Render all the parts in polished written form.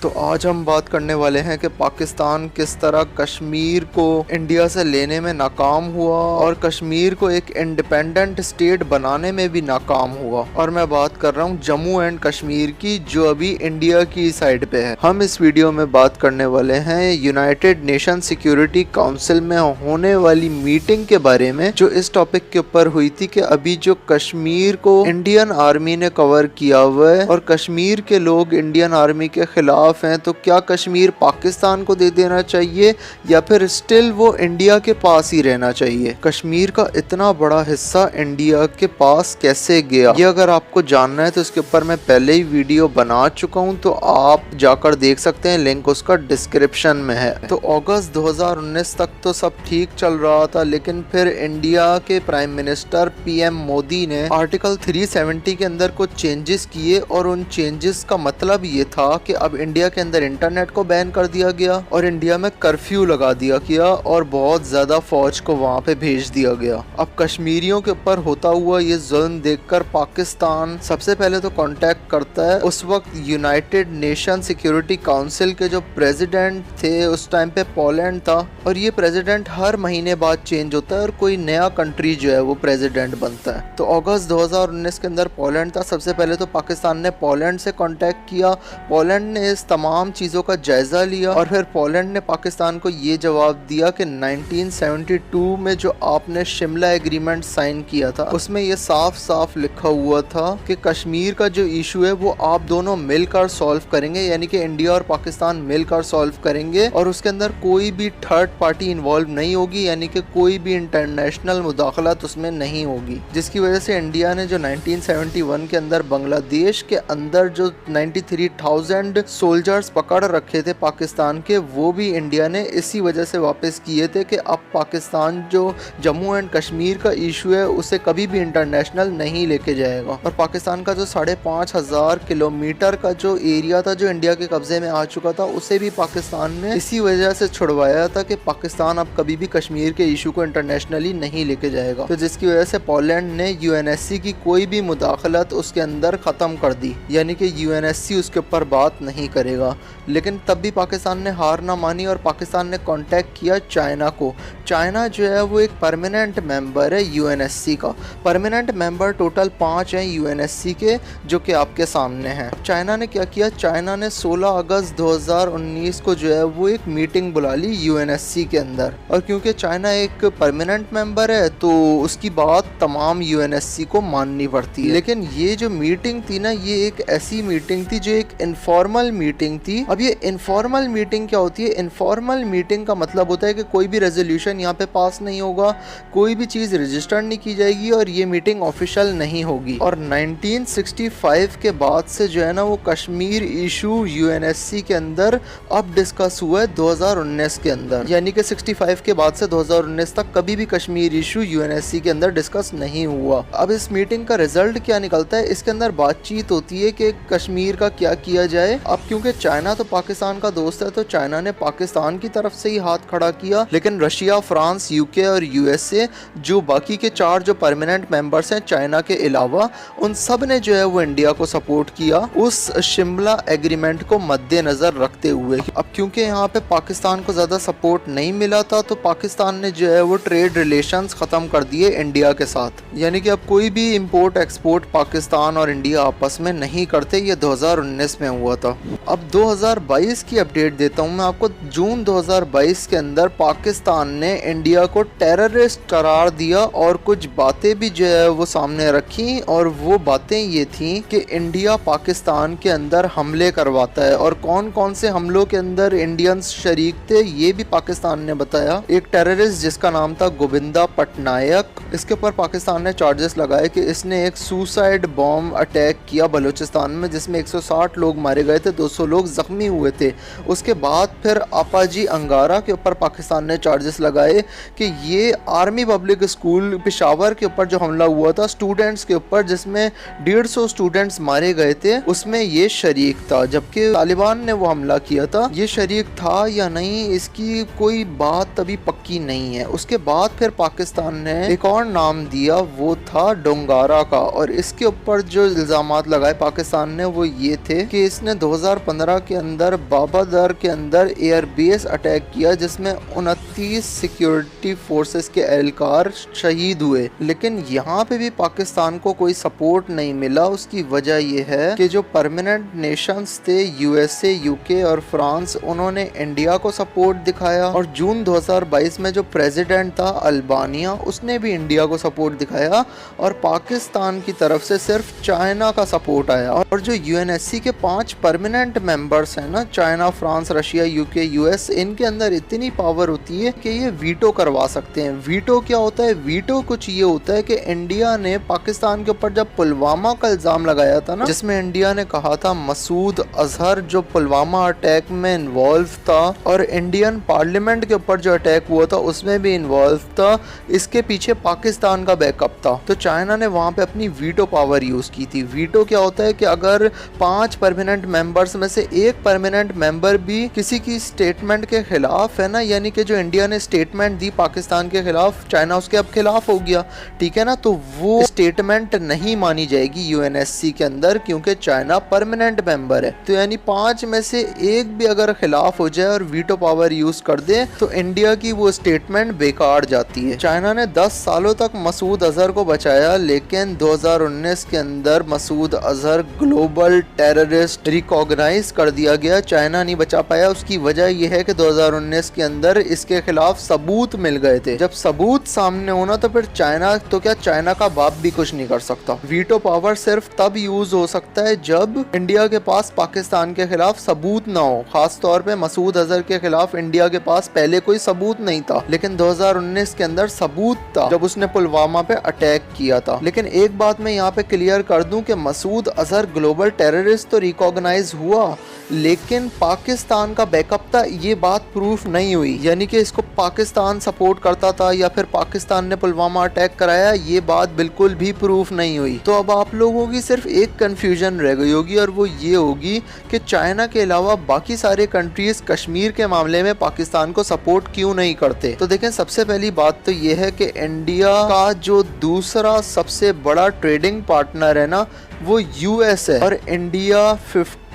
तो आज हम बात करने वाले हैं कि पाकिस्तान किस तरह कश्मीर को इंडिया से लेने में नाकाम हुआ और कश्मीर को एक इंडिपेंडेंट स्टेट बनाने में भी नाकाम हुआ। और मैं बात कर रहा हूँ जम्मू एंड कश्मीर की, जो अभी इंडिया की साइड पे है। हम इस वीडियो में बात करने वाले हैं यूनाइटेड नेशन सिक्योरिटी काउंसिल में होने वाली मीटिंग के बारे में, जो इस टॉपिक के ऊपर हुई थी कि अभी जो कश्मीर को इंडियन आर्मी ने कवर किया हुआ है और कश्मीर के लोग इंडियन आर्मी के खिलाफ हैं, तो क्या कश्मीर पाकिस्तान को दे देना चाहिए या फिर स्टिल वो इंडिया के पास ही रहना चाहिए। कश्मीर का इतना बड़ा हिस्सा इंडिया के पास कैसे गया, ये अगर आपको जानना है तो इसके ऊपर मैं पहले ही वीडियो बना चुका हूं, तो आप जाकर देख सकते हैं, लिंक उसका डिस्क्रिप्शन में है। तो अगस्त 2019 तक तो सब ठीक चल रहा था, लेकिन फिर इंडिया के प्राइम मिनिस्टर पीएम मोदी ने आर्टिकल 370 के अंदर कुछ चेंजेस किए और उन चेंजेस का मतलब ये था कि अब इंडिया के अंदर इंटरनेट को बैन कर दिया गया और इंडिया में कर्फ्यू लगा दिया गया और बहुत ज्यादा फौज को वहां पे भेज दिया गया। अब कश्मीरियों के ऊपर होता हुआ ये जुल्म देखकर पाकिस्तान सबसे पहले तो कांटेक्ट करता है उस वक्त यूनाइटेड नेशन सिक्योरिटी काउंसिल के जो प्रेसिडेंट थे, उस टाइम पे पोलैंड था, और ये प्रेसिडेंट हर महीने बाद चेंज होता है और कोई नया कंट्री जो है वो प्रेसिडेंट बनता है। तो अगस्त 2019 के अंदर पोलैंड था। सबसे पहले तो पाकिस्तान ने पोलैंड से कांटेक्ट किया, पोलैंड ने इस तमाम चीज़ों का जायज़ा लिया और फिर पोलैंड ने पाकिस्तान को ये जवाब दिया कि 1972 में जो आपने शिमला एग्रीमेंट साइन किया था, उसमें ये साफ साफ लिखा हुआ था कि कश्मीर का जो इशू है वो आप दोनों मिलकर सॉल्व करेंगे, यानी कि इंडिया और पाकिस्तान मिलकर सॉल्व करेंगे और उसके अंदर कोई भी थर्ड पार्टी इन्वॉल्व नहीं होगी, यानी कि कोई भी इंटरनेशनल मुदाखलत उसमें नहीं होगी। जिसकी वजह से इंडिया ने जो 1971 के अंदर बांग्लादेश के अंदर जो 93,000 सोल्जर्स पकड़ रखे थे पाकिस्तान के, वो भी इंडिया ने इसी वजह से वापस किए थे कि अब पाकिस्तान जो जम्मू एंड कश्मीर का इशू है उसे कभी भी इंटरनेशनल नहीं लेके जाएगा। और पाकिस्तान का जो 5,500 किलोमीटर का जो एरिया था जो इंडिया के कब्जे में आ चुका था, उसे भी पाकिस्तान ने इसी वजह से छुड़वाया था कि पाकिस्तान अब कभी भी कश्मीर के इशू को इंटरनेशनली नहीं लेके जाएगा। तो जिसकी वजह से पोलैंड ने यूएनएससी की कोई भी मुदाखलत उसके अंदर ख़त्म कर दी, यानी कि यूएनएससी उसके ऊपर बात नहीं करेगा। लेकिन तब भी पाकिस्तान ने हार ना मानी और पाकिस्तान ने कांटेक्ट किया चाइना को। चाइना जो है वो एक परमानेंट मेंबर है यूएनएससी का। परमानेंट मेंबर टोटल 5 हैं यूएनएससी के, जो कि आपके सामने हैं। चाइना ने क्या किया, चाइना ने 16 अगस्त 2019 को जो है वो एक मीटिंग बुला ली यूएनएससी के अंदर, और क्योंकि चाइना एक परमानेंट मेंबर है तो उसकी बात तमाम यूएनएससी को माननी पड़ती है। लेकिन ये जो मीटिंग थी ना, ये एक ऐसी मीटिंग थी जो एक इनफॉर्मल मीटिंग थी। अब ये इनफॉर्मल मीटिंग क्या होती है? इनफॉर्मल मीटिंग का मतलब होता है कि कोई भी रेजोल्यूशन यहाँ पे पास नहीं होगा, कोई भी चीज़ रजिस्टर नहीं की जाएगी और ये मीटिंग ऑफिशियल नहीं होगी। और 1965 के बाद से जो है ना वो कश्मीर इशू यूएनएससी के अंदर अब डिस्कस हुआ है 2019 के अंदर, यानी कि 65 के बाद से 2019 तक कभी भी कश्मीर इशू यूएनएससी के अंदर डिस्कस नहीं हुआ। अब इस मीटिंग का रिजल्ट क्या निकलता है? इसके अंदर बातचीत होती है कि कश्मीर का क्या किया जाए। अब क्योंकि चाइना तो पाकिस्तान का दोस्त है, तो चाइना ने पाकिस्तान की तरफ से ही हाथ खड़ा किया, लेकिन रशिया, फ्रांस, यूके और यूएसए, जो बाकी के 4 जो परमानेंट मेंबर्स हैं चाइना के अलावा, उन सब ने जो है वो इंडिया को सपोर्ट किया उस शिमला एग्रीमेंट को मद्देनजर रखते हुए। अब क्योंकि यहाँ पे पाकिस्तान को ज्यादा सपोर्ट नहीं मिला था, तो पाकिस्तान ने जो है वो ट्रेड रिलेशंस खत्म कर दिए इंडिया के साथ, यानी कि अब कोई भी इंपोर्ट एक्सपोर्ट पाकिस्तान और इंडिया आपस में नहीं करते। ये 2019 में हुआ था। अब 2022 की अपडेट देता हूँ मैं आपको। जून 2022 के अंदर पाकिस्तान ने इंडिया को टेररिस्ट करार दिया और कुछ बातें भी जो है वो सामने रखी, और वो बातें ये थी कि इंडिया पाकिस्तान के अंदर हमले करवाता है। और कौन कौन से हमलों के अंदर इंडियंस शरीक थे ये भी पाकिस्तान ने बताया। एक टेररिस्ट जिसका नाम था गोविंदा पटनायक, इसके ऊपर पाकिस्तान ने चार्जेस लगाए कि इसने एक सुसाइड बॉम्ब अटैक किया बलूचिस्तान में, जिसमें 160 लोग मारे गए थे, 200 लोग जख्मी हुए थे। उसके बाद फिर आपाजी अंगारा के ऊपर पाकिस्तान ने चार्जेस लगाए कि ये आर्मी पब्लिक स्कूल पेशावर के ऊपर जो हमला हुआ था स्टूडेंट्स के ऊपर, जिसमें 150 स्टूडेंट्स मारे गए थे, उसमें ये शरीक था। जबकि तालिबान ने वो हमला किया था, ये शरीक था या नहीं इसकी कोई बात अभी पक्की नहीं है। उसके बाद फिर पाकिस्तान ने एक और नाम दिया, वो था डोंगारा का, और इसके ऊपर जो इल्जामात लगाए पाकिस्तान ने वो ये थे कि इसने 2015 2015 के अंदर बाबादर के अंदर एयरबेस अटैक किया जिसमें 29 सिक्योरिटी फोर्सेस के एहलकार शहीद हुए। लेकिन यहाँ पे भी पाकिस्तान को कोई सपोर्ट नहीं मिला। उसकी वजह यह है कि जो परमानेंट नेशंस थे यूएसए, यूके और फ्रांस, उन्होंने इंडिया को सपोर्ट दिखाया और जून 2022 में जो प्रेसिडेंट था अल्बानिया, उसने भी इंडिया को सपोर्ट दिखाया और पाकिस्तान की तरफ से सिर्फ चाइना का सपोर्ट आया। और जो यूएनएससी के 5 परमानेंट मेंबर्स हैं ना, China, France, Russia, UK, US, इनके अंदर इतनी पावर होती है कि ये वीटो करवा सकते हैं। वीटो क्या होता है? वीटो कुछ ये होता है कि इंडिया ने पाकिस्तान के ऊपर जब पुलवामा का इल्जाम लगाया था ना, जिसमें इंडिया ने कहा था मसूद अजहर जो पुलवामा अटैक में इन्वॉल्व था और इंडियन पार्लियामेंट के ऊपर जो अटैक हुआ था उसमें भी इन्वॉल्व था, इसके पीछे पाकिस्तान का बैकअप था। तो चाइना ने वहां पे अपनी वीटो पावर यूज की थी। वीटो क्या होता है कि अगर 5 परमानेंट मेंबर्स में से एक परमानेंट मेंबर भी किसी की स्टेटमेंट के खिलाफ है ना, यानी कि जो इंडिया ने स्टेटमेंट दी पाकिस्तान के खिलाफ, चाइना उसके अब खिलाफ हो गया, ठीक है ना, तो वो स्टेटमेंट नहीं मानी जाएगी यूएनएससी के अंदर क्योंकि चाइना परमानेंट मेंबर है। तो यानी 5 में से एक भी अगर खिलाफ हो जाए और वीटो पावर यूज कर दे तो इंडिया की वो स्टेटमेंट बेकार जाती है। चाइना ने 10 सालों तक मसूद अजहर को बचाया, लेकिन 2019 के अंदर Masood Azhar global terrorist recognise कर दिया गया। चाइना नहीं बचा पाया। उसकी वजह यह है कि 2019 के अंदर इसके खिलाफ सबूत मिल गए थे। जब सबूत सामने होना तो फिर चाइना, तो क्या चाइना का बाप भी कुछ नहीं कर सकता। वीटो पावर सिर्फ तब यूज हो सकता है जब इंडिया के पास पाकिस्तान के खिलाफ सबूत ना हो। खास तौर पे मसूद अजहर के खिलाफ इंडिया के पास पहले कोई सबूत नहीं था, लेकिन 2019 के अंदर सबूत था जब उसने पुलवामा पे अटैक किया था। लेकिन एक बात मैं यहाँ पे क्लियर कर दूं कि मसूद अजहर ग्लोबल टेररिस्ट तो रिकॉग्नाइज हुआ, लेकिन पाकिस्तान का बैकअप था, ये बात प्रूफ नहीं हुई। यानी कि इसको पाकिस्तान सपोर्ट करता था या फिर पाकिस्तान ने पुलवामा अटैक कराया, ये बात बिल्कुल भी प्रूफ नहीं हुई। तो अब आप लोगों की सिर्फ एक कंफ्यूजन रह गई होगी और वो ये होगी कि चाइना के अलावा बाकी सारे कंट्रीज कश्मीर के मामले में पाकिस्तान को सपोर्ट क्यों नहीं करते। तो देखें, सबसे पहली बात तो ये है कि इंडिया का जो दूसरा सबसे बड़ा ट्रेडिंग पार्टनर है ना, वो यूएस है और इंडिया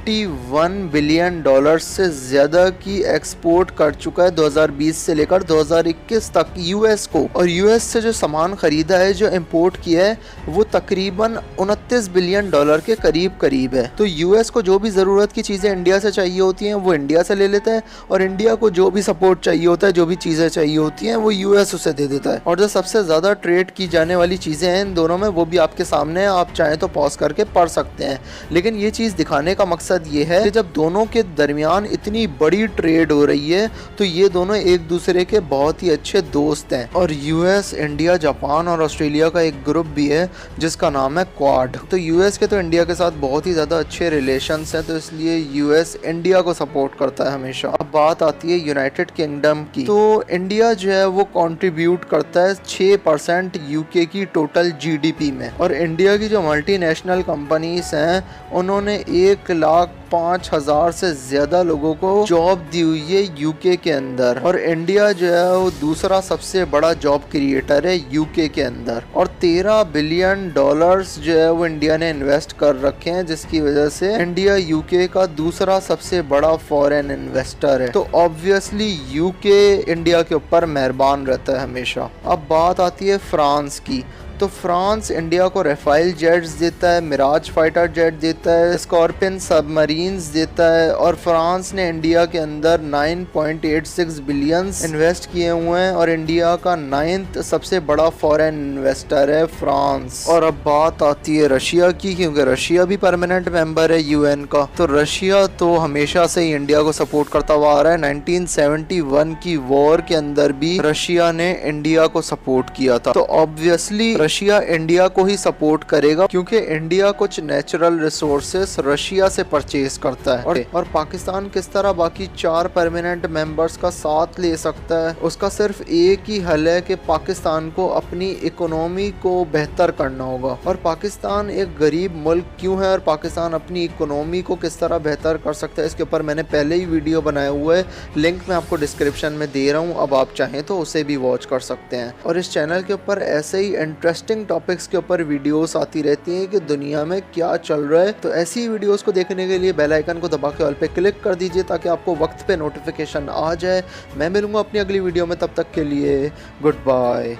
51 बिलियन डॉलर से ज्यादा की एक्सपोर्ट कर चुका है 2020 से लेकर 2021 तक यूएस को। और यूएस से जो सामान खरीदा है, जो इंपोर्ट किया है, वो तकरीबन 29 बिलियन डॉलर के करीब है। तो यूएस को जो भी जरूरत की चीजें इंडिया से चाहिए होती हैं वो इंडिया से ले लेता है और इंडिया को जो भी सपोर्ट चाहिए होता है, जो भी चीजें चाहिए होती हैं, वो यूएस उसे दे देता है। और जो सबसे ज्यादा ट्रेड की जाने वाली चीजें हैं इन दोनों में, वो भी आपके सामने है, आप चाहें तो पॉज करके पढ़ सकते हैं। लेकिन ये चीज दिखाने का मकसद ये है कि जब दोनों के दरमियान इतनी बड़ी ट्रेड हो रही है तो ये दोनों एक दूसरे के बहुत ही अच्छे दोस्त हैं। और यूएस, इंडिया, जापान और ऑस्ट्रेलिया का एक ग्रुप भी है जिसका नाम है क्वाड। तो यूएस के तो इंडिया के साथ बहुत ही ज्यादा अच्छे रिलेशंस हैं, तो इसलिए यूएस इंडिया को सपोर्ट करता है हमेशा। अब बात आती है यूनाइटेड किंगडम की, तो इंडिया जो है वो कंट्रीब्यूट करता है 6% यूके की टोटल जीडीपी में। और इंडिया की जो मल्टीनेशनल कंपनीज हैं उन्होंने 1,05,000 से ज्यादा लोगों को जॉब दी हुई है यूके के अंदर। और इंडिया जो है वो दूसरा सबसे बड़ा जॉब क्रिएटर है यूके के अंदर। और 13 बिलियन डॉलर्स जो है वो इंडिया ने इन्वेस्ट कर रखे हैं, जिसकी वजह से इंडिया यूके का दूसरा सबसे बड़ा फॉरेन इन्वेस्टर है। तो ऑब्वियसली यूके इंडिया के ऊपर मेहरबान रहता है हमेशा। अब बात आती है फ्रांस की, तो फ्रांस इंडिया को राफेल जेट्स देता है, मिराज फाइटर जेट देता है, स्कॉर्पियन सबमरीन्स देता है। और फ्रांस ने इंडिया के अंदर 9.86 बिलियन इन्वेस्ट किए हुए हैं और इंडिया का 9th सबसे बड़ा फॉरेन इन्वेस्टर है फ्रांस। और अब बात आती है रशिया की, क्योंकि रशिया भी परमानेंट मेंबर है यूएन का। तो रशिया तो हमेशा से ही इंडिया को सपोर्ट करता हुआ आ रहा है। 1971 की वॉर के अंदर भी रशिया ने इंडिया को सपोर्ट किया था। तो ऑब्वियसली रशिया इंडिया को ही सपोर्ट करेगा क्योंकि इंडिया कुछ नेचुरल रिसोर्सेस रशिया से परचेज करता है। और पाकिस्तान किस तरह बाकी 4 परमानेंट मेंबर्स का साथ ले सकता है, उसका सिर्फ एक ही हल है कि पाकिस्तान को अपनी इकोनॉमी को बेहतर करना होगा। और पाकिस्तान एक गरीब मुल्क क्यों है और पाकिस्तान अपनी इकोनॉमी को किस तरह बेहतर कर सकता है, इसके ऊपर मैंने पहले ही वीडियो बनाया हुआ है, लिंक मैं आपको डिस्क्रिप्शन में दे रहा हूँ, अब आप चाहें तो उसे भी वॉच कर सकते हैं। और इस चैनल के ऊपर ऐसे ही इंटरेस्ट इंटरेस्टिंग टॉपिक्स के ऊपर वीडियोस आती रहती हैं कि दुनिया में क्या चल रहा है। तो ऐसी ही वीडियोस को देखने के लिए बेल आइकन को दबा के ऑल पे क्लिक कर दीजिए ताकि आपको वक्त पे नोटिफिकेशन आ जाए। मैं मिलूंगा अपनी अगली वीडियो में, तब तक के लिए गुड बाय।